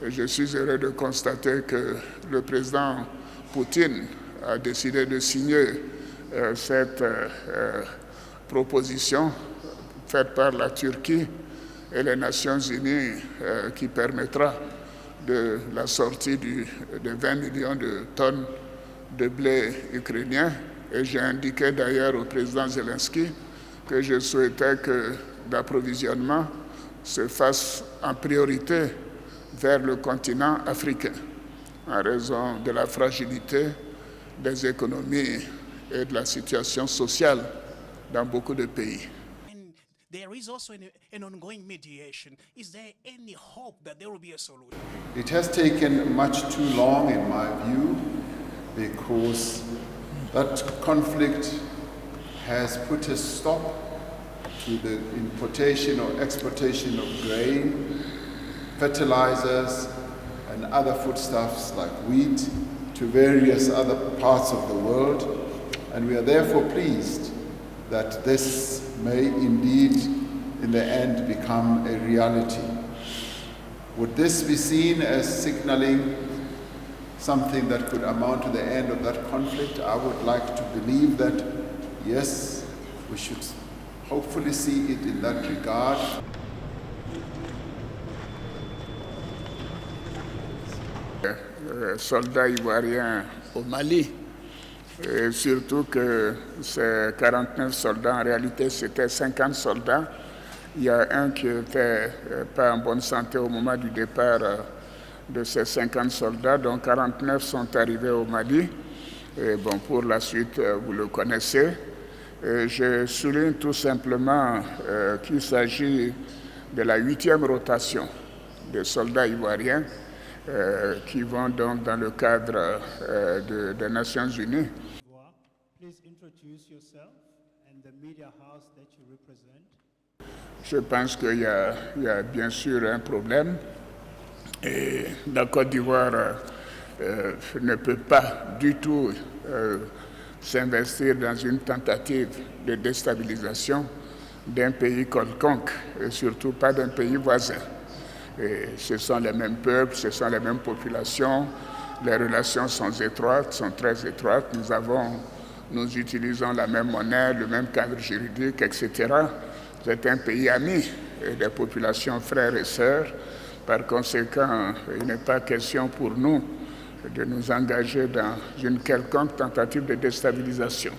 Et je suis heureux de constater que le président Poutine a décidé de signer cette proposition faite par la Turquie et les Nations Unies qui permettra de la sortie de 20 millions de tonnes de blé ukrainien. Et j'ai indiqué d'ailleurs au président Zelensky que je souhaitais que l'approvisionnement se fasse en priorité vers le continent africain, en raison de la fragilité des économies et de la situation sociale dans beaucoup de pays. There is also an ongoing mediation. Is there any hope that there will be a solution? It has taken much too long, in my view, because that conflict has put a stop to the importation or exportation of grain, fertilizers, and other foodstuffs like wheat to various other parts of the world. And we are therefore pleased that this may indeed, in the end, become a reality. Would this be seen as signaling something that could amount to the end of that conflict? I would like to believe that, yes, we should hopefully see it in that regard. Soldats ivoiriens au Mali, et surtout que ces 49 soldats, en réalité c'était 50 soldats. Il y a un qui n'était pas en bonne santé au moment du départ de ces 50 soldats, donc 49 sont arrivés au Mali. Et bon, pour la suite, vous le connaissez. Et je souligne tout simplement qu'il s'agit de la 8e rotation des soldats ivoiriens qui vont donc dans le cadre des Nations Unies. Please introduce yourself and the media house that you represent. Je pense qu'il y a bien sûr un problème et la Côte d'Ivoire ne peut pas du tout s'investir dans une tentative de déstabilisation d'un pays quelconque et surtout pas d'un pays voisin. Et ce sont les mêmes peuples, ce sont les mêmes populations, les relations sont étroites, sont très étroites. Nous utilisons la même monnaie, le même cadre juridique, etc. C'est un pays ami et des populations frères et sœurs. Par conséquent, il n'est pas question pour nous de nous engager dans une quelconque tentative de déstabilisation.